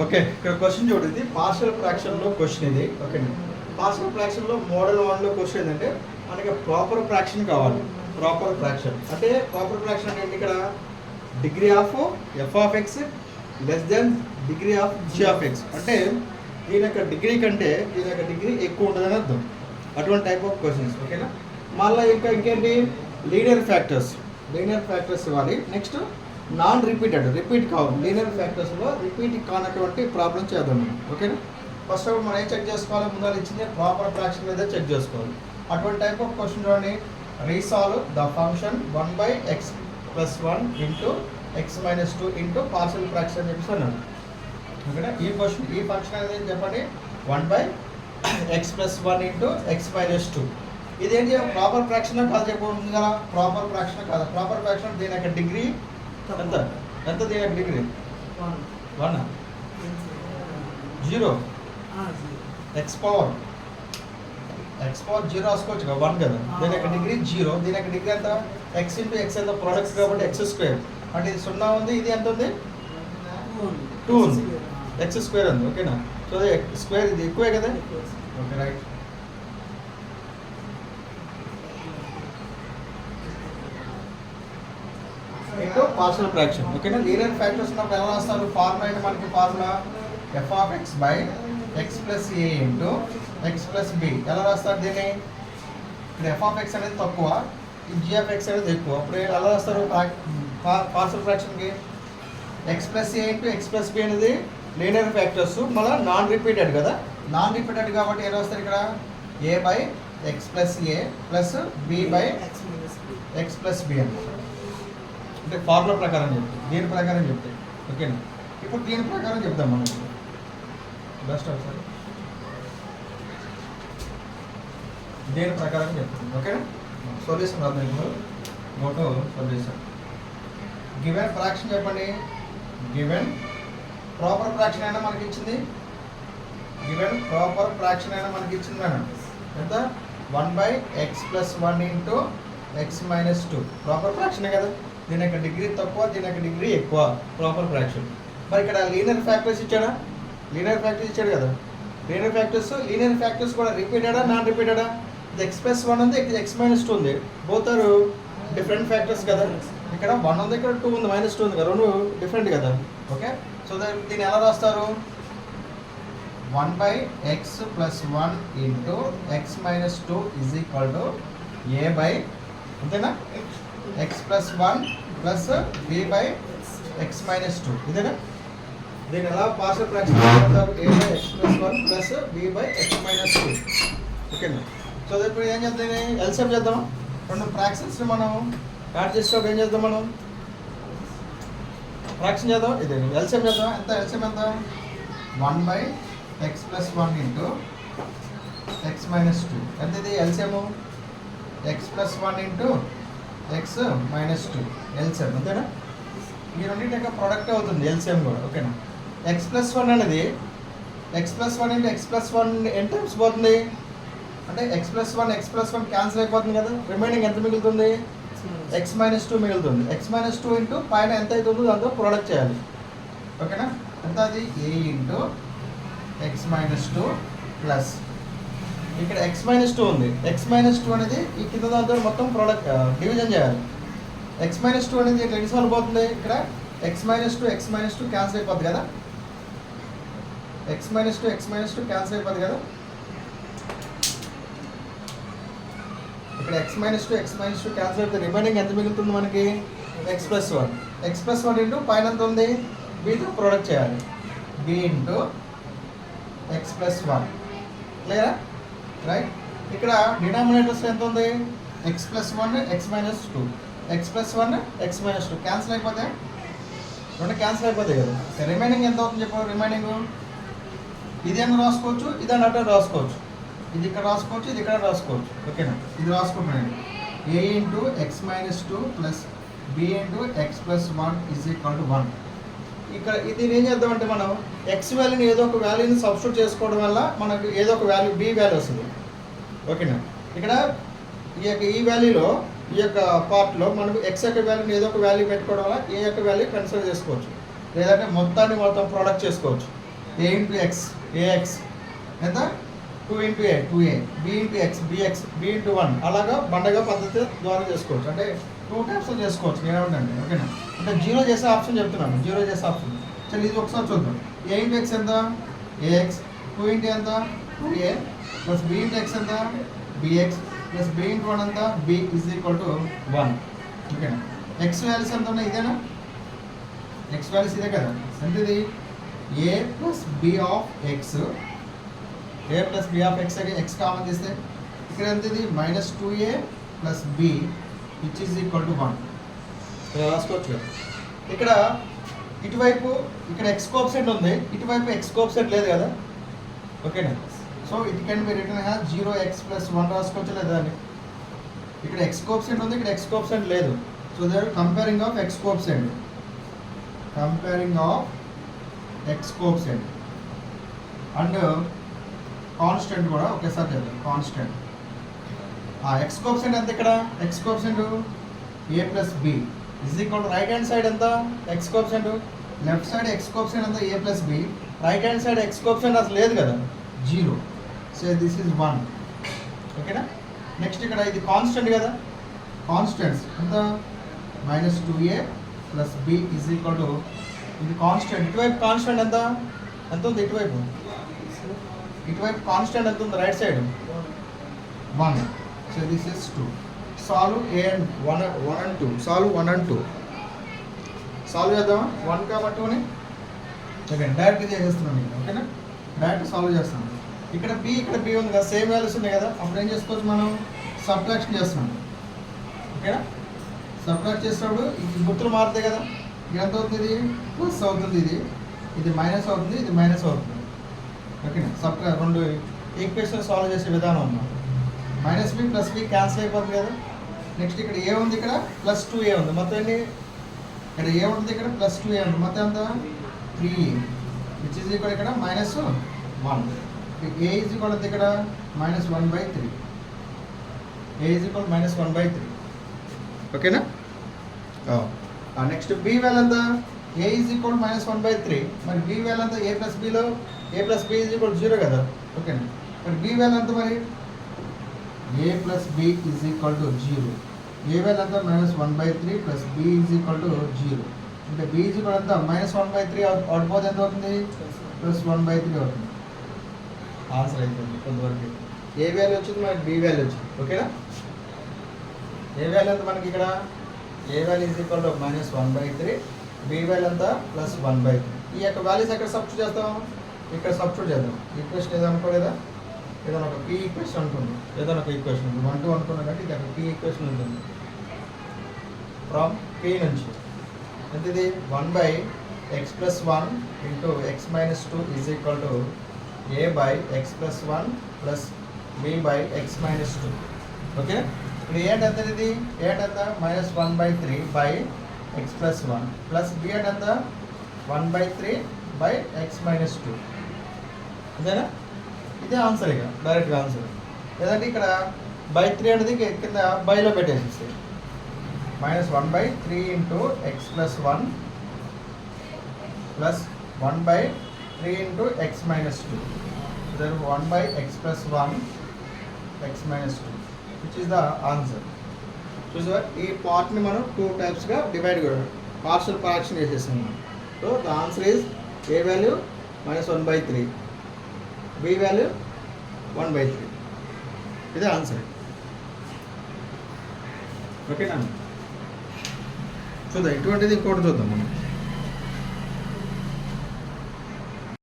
Okay, ఇక్కడ question చూడండి. Partial ఫ్రాక్షన్లో క్వశ్చన్ ఇది. ఓకే, పార్షియల్ ఫ్రాక్షన్లో మోడల్ 1లో క్వశ్చన్ ఏంటంటే మనకి ప్రాపర్ ఫ్రాక్షన్ కావాలి. ప్రాపర్ ఫ్రాక్షన్ అంటే ప్రాపర్ ఫ్రాక్షన్ అంటే ఇక్కడ degree of f of x less than degree of g of x అంటే దీని యొక్క డిగ్రీ కంటే దీని యొక్క డిగ్రీ ఎక్కువ ఉంటుందని అర్థం. అటువంటి టైప్ ఆఫ్ క్వశ్చన్స్. ఓకేనా, మళ్ళీ ఇంకేంటి లీనియర్ ఫ్యాక్టర్స్ ఇవ్వాలి. నెక్స్ట్ నాన్ రిపీట్ కావాలి. లీనియర్ ఫ్యాక్టర్స్లో రిపీట్ కానటువంటి ప్రాబ్లం చేద్దాం మనం. ఓకేనా, ఫస్ట్ ఆఫ్ ఆల్ మనం ఏం చెక్ చేసుకోవాలి, ముందు ఇచ్చింది ప్రాపర్ ఫ్రాక్షన్ మీద చెక్ చేసుకోవాలి. అటువంటి టైప్ ఆఫ్ క్వశ్చన్ చూడండి. Resolve the function 1/x+1 into x-2 into partial fraction అని చెప్పేసి అన్నాడు. ఓకేనా, ఈ ఫంక్షన్ అనేది చెప్పండి 1/x+1 ఇంటూ x-2. ఇదేంటి ప్రాపర్ ఫ్రాక్షన్ కాదు చెప్పండి కదా. ప్రాపర్ ఫ్రాక్షన్ కాదు. ప్రాపర్ ఫ్రాక్షన్ దీని యొక్క డిగ్రీ ఎంత దీని యొక్క డిగ్రీ 1 0 x పవర్ 0 రాసుకోవచ్చు కదా, 1 కదా. దీని యొక్క డిగ్రీ 0. దీని యొక్క డిగ్రీ ఎంత x ఇంటూ x ఎంత ప్రోడక్ట్స్ కాబట్టి x² అంటే ఇది 0 ఉంది. ఇది ఎంత ఉంది 2 ఉంది. x² ఉంది. ఓకేనా, సో స్క్వేర్ ఇది ఎక్కువే కదా. Okay, right. Into partial fraction. ఓకేనా, లీనియర్ ఫ్యాక్టర్స్ ఉన్నప్పుడు ఎలా రాస్తారు ఫార్ములా అంటే మనకి formula f of x by x plus a into x plus b. ఎలా రాస్తారు దీన్ని? ఇప్పుడు ఎఫ్ ఆఫ్ ఎక్స్ అనేది తక్కువ, జీ ఆఫ్ ఎక్స్ అనేది ఎక్కువ. అప్పుడు ఎలా రాస్తారు పార్షియల్ ఫ్రాక్షన్కి? X plus a into x plus b అనేది లీనియర్ ఫ్యాక్టర్స్, మళ్ళీ నాన్ రిపీటెడ్ కదా. నాన్ రిపీటెడ్ కాబట్టి ఏం రాస్తారు ఇక్కడ? A by x plus a plus b by x plus b అని అంటే ఫార్ములా ప్రకారం చెప్తే, దీని ప్రకారం చెప్తే. ఓకేనా, ఇప్పుడు దీని ప్రకారం చెప్తాం మనం. బెస్ట్ ఒకసారి దీని ప్రకారం చెప్తాం. ఓకేనా, సొల్యూషన్ రాదు. గోటో సొల్యూషన్. గివెన్ ఫ్రాక్షన్ చెప్పండి. గివెన్ ప్రాపర్ ఫ్రాక్షన్ అయినా మనకి ఇచ్చింది. గివెన్ ప్రాపర్ ఫ్రాక్షన్ అయినా మనకి ఇచ్చింది మేడం. ఎంత? 1/x+1 into x-2. ప్రాపర్ ఫ్రాక్షనే కదా. దీని యొక్క డిగ్రీ తక్కువ, దీని యొక్క డిగ్రీ ఎక్కువ. Proper fraction. మరి ఇక్కడ లీనియర్ ఫ్యాక్టర్స్ ఇచ్చాడా? లీనియర్ ఫ్యాక్టర్స్ ఇచ్చాడు కదా. లీనియర్ ఫ్యాక్టర్స్ కూడా రిపీటెడా నాన్ రిపీటెడా? ఇది x+1 ఉంది, x-2 ఉంది. బోత్ ఆర్ డిఫరెంట్ ఫ్యాక్టర్స్ కదా. ఇక్కడ 1 ఉంది, ఇక్కడ 2 ఉంది, -2 ఉంది కదా. రెండు డిఫరెంట్ కదా. ఓకే, సో దీన్ని ఎలా రాస్తారు? 1/x+1 into x-2 is equal to A by అంతేనా x+1 plus b by x-2. ఇదేనా? దీన్ని ఎలా పార్షియల్ ఫ్రాక్షన్ చేస్తారు? a by x+1 plus b by x-2. ఓకేనా, సో ఇప్పుడు ఏం చేద్దాం? ఎల్సిఎం చేద్దాం. రెండు ఫ్రాక్షన్స్ మనం యాడ్ చేసేటప్పుడు ఏం చేద్దాం? మనం ఫ్రాక్షన్ చేద్దాం. ఇదే ఎల్సిఎం చేద్దాం. ఎంత ఎల్సిఎం ఎంత? 1/x+1 into x-2. ఎంత ఇది LCM? x+1 into x-2 LCM. అంతేనా? ఈ రెండింటి యొక్క ప్రోడక్ట్ అవుతుంది ఎల్సిఎం కూడా. ఓకేనా, x+1 అనేది x+1 into x+1 n times పోతుంది అంటే x+1 క్యాన్సిల్ అయిపోతుంది కదా. రిమైనింగ్ ఎంత మిగులుతుంది? x-2 మిగులుతుంది. x-2 ఇంటూ పైన ఎంత అవుతుందో దాంతో ప్రోడక్ట్ చేయాలి. ఓకేనా, ఎంత అది? a ఇంటూ x-2 ప్లస్ ఇక్కడ x-2 ఉంది. x-2 అనేది ఈ కింద దాంతో మొత్తం ప్రోడక్ట్ డివిజన్ చేయాలి. x-2 అనేది ఎన్నిసార్లు పోతుంది? ఇక్కడ x-2 క్యాన్సిల్ అయిపోద్ది కదా. x-2 క్యాన్సిల్ అయిపోద్ది కదా. ఇక్కడ x-2 క్యాన్సిల్ అయిపోతే రిమైనింగ్ ఎంత మిగులుతుంది మనకి? x+1 ఇంటూ పైన ఎంత ఉంది? బీతో ప్రోడక్ట్ చేయాలి. b into x+1. క్లియరా? రైట్. ఇక్కడ డినామినేటర్స్ ఎంత ఉంది? x+1 x-2 x+1 x-2 cancel అయిపోతే రెండు క్యాన్సిల్ అయిపోతాయి కదా. రిమైనింగ్ ఎంత అవుతుంది చెప్పు? రిమైనింగ్ ఇది ఏమో రాసుకోవచ్చు, ఇది అన్నట్టు రాసుకోవచ్చు. ఇది ఇక్కడ రాసుకోవచ్చు, ఇది ఇక్కడ రాసుకోవచ్చు. ఓకేనా, ఇది రాసుకుంటున్నాను. a into x-2 plus b into x+1 is equal to 1. ఇక్కడ ఇది ఏం చేద్దామంటే మనం ఎక్స్ వాల్యూని ఏదో ఒక వాల్యూని సబ్స్టిట్యూట్ చేసుకోవడం వల్ల మనకు ఏదో ఒక వాల్యూ బి వాల్యూ వస్తుంది. ఓకేనా, ఇక్కడ ఈ వాల్యూలో ఈ యొక్క పార్ట్లో మనకు ఎక్స్ యొక్క వాల్యూని ఏదో ఒక వాల్యూ పెట్టుకోవడం వల్ల ఏ యొక్క వాల్యూ కన్సిడర్ చేసుకోవచ్చు, లేదంటే మొత్తం ప్రోడక్ట్ చేసుకోవచ్చు. ఏ ఇంటూ ఎక్స్ ఏఎక్స్ ఎంత 2 into a 2a, b into x b x, b into 1 అలాగా బండగా పద్ధతి ద్వారా చేసుకోవచ్చు. అంటే 2 టైప్స్లో చేసుకోవచ్చు ఏమంటే ఓకేనా. అంటే జీరో చేసే ఆప్షన్ చెప్తున్నాను, జీరో చేసే ఆప్షన్. చల్ ఇది ఒకసారి చూద్దాం. ఏ ఇంటూ ఎక్స్ ఎంత ఏఎక్స్, 2 ఇంటూ ఎంత 2a plus b into x ఎంత బిఎక్స్ ప్లస్ బి ఇంటూ 1 ఎంత బి ఈజ్ ఈక్వల్ టు 1. ఓకేనా. ఎక్స్ వాల్యూస్ ఎంత ఉన్నాయి ఇదేనా, ఎక్స్ వాల్యూస్ ఇదే కదా. ఎంత ఇది a plus b of x, a plus b of x x common తీస్తే ఇక్కడ ఎంత ఇది -2a plus b which is equal to 1. రాసుకోవచ్చు కదా. ఇక్కడ ఇటువైపు ఇక్కడ ఎక్స్ కోఎఫిషియంట్ ఉంది, ఇటువైపు ఎక్స్ కోఎఫిషియంట్ లేదు కదా. ఓకేనా. So it can be return has 0x + 1 రాసుకోవచ్చు లేదా అని. ఇక్కడ ఎక్స్ కోఎఫిషియంట్ ఉంది, ఇక్కడ ఎక్స్ కోఎఫిషియంట్ లేదు. So they are comparing of x coefficient, comparing of x coefficient and constant కూడా ఒకేసారి చేద్దాం. కాన్స్టెంట్ ఎక్స్ కోఎఫిషియంట్ ఎంత ఇక్కడ x coefficient A plus B is equal to right hand side ఎంత x coefficient, left side x coefficient ఎంత A plus B, right hand side x coefficient అసలు లేదు కదా 0. So this is 1. ఓకేనా. Next ఇక్కడ ఇది కాన్స్టెంట్ కదా, కాన్స్టెంట్స్ ఎంత -2a plus B is equal to ఇది కాన్స్టెంట్. ఇటువైపు కాన్స్టెంట్ ఎంత ఎంత ఉంది ఇటువైపు, ఇటువైపు కాన్స్టెంట్ ఎంత ఉంది right side 1. So this is 2. Solve a and 1 and 2, solve 1 and 2. Solve చేద్దామా 1 కాబట్టి 2ని ఓకే డైరెక్ట్గా చేసేస్తున్నాను ఇక్కడ. ఓకేనా. డైరెక్ట్ సాల్వ్ చేస్తాను. ఇక్కడ బి ఉంది కదా, సేమ్ వాల్యూస్ ఉన్నాయి కదా. అప్పుడు ఏం చేసుకోవచ్చు మనం సబ్ట్రాక్షన్ చేస్తున్నాం. ఓకేనా. సబ్ట్రాక్ట్ చేసినప్పుడు ఇది గుర్తులు మారుతాయి కదా. ఇది ఎంత అవుతుంది, ఇది ప్లస్ అవుతుంది, ఇది మైనస్ అవుతుంది, ఇది మైనస్ అవుతుంది. ఓకేనా. రెండు ఈక్వేషన్ సాల్వ్ చేసే విధానం అన్నమాట. -b + b క్యాన్సిల్ అయిపోతుంది కదా. నెక్స్ట్ ఇక్కడ ఏ ఉంది, ఇక్కడ +2a ఉంది, మొత్తం ఎన్ని ఇక్కడ ఏ ఉంటుంది, ఇక్కడ +2a ఉంది, మొత్తం ఎంత 3a విచ్ ఈజ్ ఈక్వల్ ఇక్కడ -1. ఏ ఈజ్ ఈక్వల్ ఇక్కడ -1/3, ఏ ఈజ్ ఈక్వల్ -1/3. ఓకేనా. నెక్స్ట్ బి వాల్యూ ఎంత ఏ ఈజ్ ఈక్వల్ -1/3. మరి బి వాల్యూ ఎంత ఏ ప్లస్ బిలో A plus B is equal 0 కదా. ఓకేనా. మరి బి వాల్యూ ఎంత మరి A plus B is equal to 0. A value ఎంత -1/3 plus B is equal to 0. అంటే బి ఈజ్ ఈక్వల్ ఎంత -1/3 అవుట్పోతే ఎంత అవుతుంది +1/3 అవుతుంది. ఆన్సర్ అయిపోయింది కొంతవరకు. ఏ వాల్యూ వచ్చింది మనకి బి వాల్యూ వచ్చింది. ఓకేనా. ఏ వాల్యూ ఎంత మనకి ఇక్కడ A value is equal to -1/3, B value ఎంత +1/3. ఈ యొక్క వాల్యూస్ ఎక్కడ సబ్స్టిట్యూట్ చేస్తాం, ఇక్కడ సబ్స్టిట్యూట్ చేద్దాం. ఈక్వేషన్ ఏదో అనుకోలేదా, ఏదైనా ఒక పీ ఈక్వేషన్ ఉంటుంది, ఏదైనా ఒక ఈక్వేషన్ ఉంది 1 2 అనుకున్నాం కాబట్టి ఇది ఒక పీ ఈక్వేషన్ ఉంటుంది. ఫ్రమ్ పీ నుంచి ఎంత ఇది 1/x + 1 into x - 2 is equal to a/x + 1 plus b/x - 2. Okay. ఇప్పుడు ఏ అంటే ఎంత, ఇది ఏ అంటే ఎంత -1/3/x + 1 ప్లస్ b అంటే ఎంత 1/3/x - 2. అంతేనా. ఇదే ఆన్సర్, ఇక డైరెక్ట్గా ఆన్సర్. లేదంటే ఇక్కడ /3 అనేది కింద బైలో పెట్టేసి -1/3 into x + 1 plus 1/3 into x - 2. then 1/x + 1 x - 2 which is the answer. చూసారా, ఈ పార్ట్ని మనం 2 టైప్స్గా డివైడ్ కూడా పార్షియల్ ఫ్రాక్షన్ చేసేసాం. So the answer is a value -1/3, B value 1/3. ఇదే ఆన్సర్. ఓకేనా. చూద్దాం ఇటువంటిది ఇంకోటి చూద్దాం మనం.